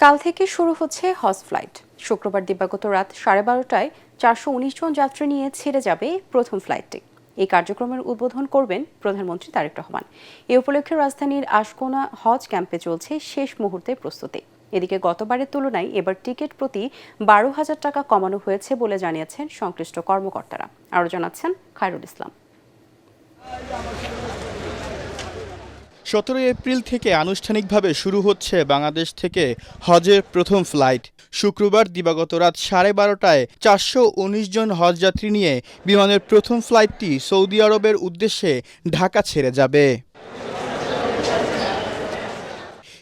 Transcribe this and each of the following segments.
কাল থেকে শুরু হচ্ছে হজ ফ্লাইট। শুক্রবার দিবাগত রাত 12:30টায় 419 জন যাত্রী নিয়ে ছেড়ে যাবে প্রথম ফ্লাইটটি। এই কার্যক্রমের উদ্বোধন করবেন প্রধানমন্ত্রী তারেক রহমান। এ উপলক্ষে রাজধানীর আশকোনা হজ ক্যাম্পে চলছে শেষ মুহূর্তের প্রস্তুতি। এদিকে গতবারের তুলনায় এবার টিকিট প্রতি 12,000 টাকা কমানো হয়েছে বলে জানিয়েছেন সংশ্লিষ্ট কর্মকর্তারা। আরও জানাচ্ছেন খায়রুল ইসলাম। 17 এপ্রিল থেকে আনুষ্ঠানিকভাবে শুরু হচ্ছে বাংলাদেশ থেকে হজের প্রথম ফ্লাইট। শুক্রবার দিবাগত রাত 12:30টায় 419 জন হজযাত্রী নিয়ে বিমানের প্রথম ফ্লাইটটি সৌদি আরবের উদ্দেশ্যে ঢাকা ছেড়ে যাবে।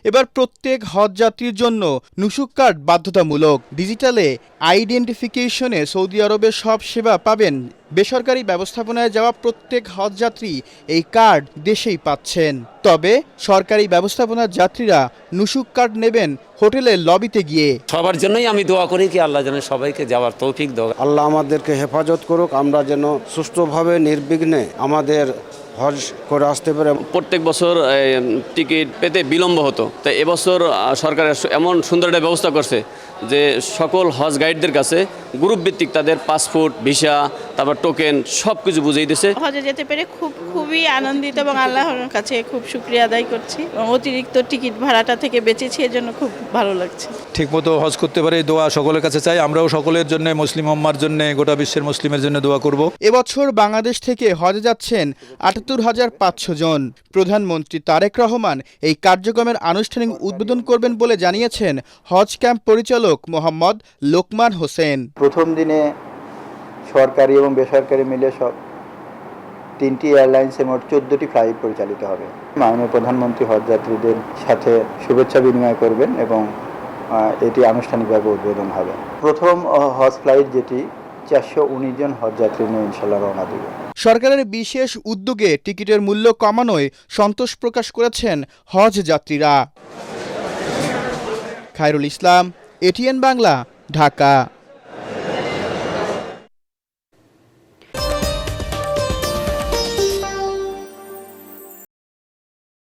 এবার প্রত্যেক হজযাত্রীর জন্য নুসুক কার্ড বাধ্যতামূলক। ডিজিটালে আইডেন্টিফিকেশনে সৌদি আরবের সব সেবা পাবেন। বেসরকারি ব্যবস্থাপনায় যাওয়া প্রত্যেক হজযাত্রী এই কার্ড দেশেই পাচ্ছেন। তবে সরকারি ব্যবস্থাপনার যাত্রীরা নুসুক কার্ড নেবেন হোটেলের লবিতে গিয়ে। সবার জন্যই আমি দোয়া করি কি আল্লাহ যেন সবাইকে যাওয়ার তৌফিক দাও। আল্লাহ আমাদেরকে হেফাজত করুক, আমরা যেন সুষ্ঠুভাবে নির্বিঘ্নে আমাদের হজ করে আসতে পারে। প্রত্যেক বছর টিকিট পেতে বিলম্ব হতো, তাই এবছর সরকার এমন সুন্দর একটা ব্যবস্থা করছে যে সকল হজ গাইডদের কাছে গ্রুপ ভিত্তিক তাদের পাসপোর্ট, ভিসা, তারপর টোকেন সব কিছু বুঝিয়ে দিয়েছে। হজে যেতে পেরে খুবই আনন্দিত এবং আল্লাহর কাছে খুব শুকরিয়া আদায় করছি। অতিরিক্ত টিকিট ভাড়াটা থেকে বেঁচেছি, এর জন্য খুব ভালো লাগছে। ঠিকমতো হজ করতে পারে দোয়া সকলের কাছে চাই। আমরাও সকলের জন্য, মুসলিম উম্মার জন্য, গোটা বিশ্বের মুসলিমের জন্য দোয়া করব। এবছর বাংলাদেশ থেকে হজে যাচ্ছেন ৭৮,৫০০ জন। প্রধানমন্ত্রী তারেক রহমান এই কার্যক্রমের আনুষ্ঠানিক উদ্বোধন করবেন বলে জানিয়েছেন হজ ক্যাম্প পরিচালক মোহাম্মদ লোকমান হোসেন। প্রথম দিনে সরকারি এবং বেসরকারি মিলে সব 3টি এয়ারলাইন্সের মোট 14টি ফ্লাইট পরিচালিত হবে। মাননীয় প্রধানমন্ত্রী হজযাত্রীদের সাথে শুভেচ্ছা বিনিময় করবেন এবং এটি আনুষ্ঠানিকভাবে উদ্বোধন হবে। প্রথম হজ ফ্লাইট যেটি 419 জন হজযাত্রী নিয়ে ইনশাল্লাহ রওনা দেবে। সরকারের বিশেষ উদ্যোগে টিকিটের মূল্য কমানোয় সন্তোষ প্রকাশ করেছেন হজ যাত্রীরা। খায়রুল ইসলাম, এটিএন বাংলা, ঢাকা।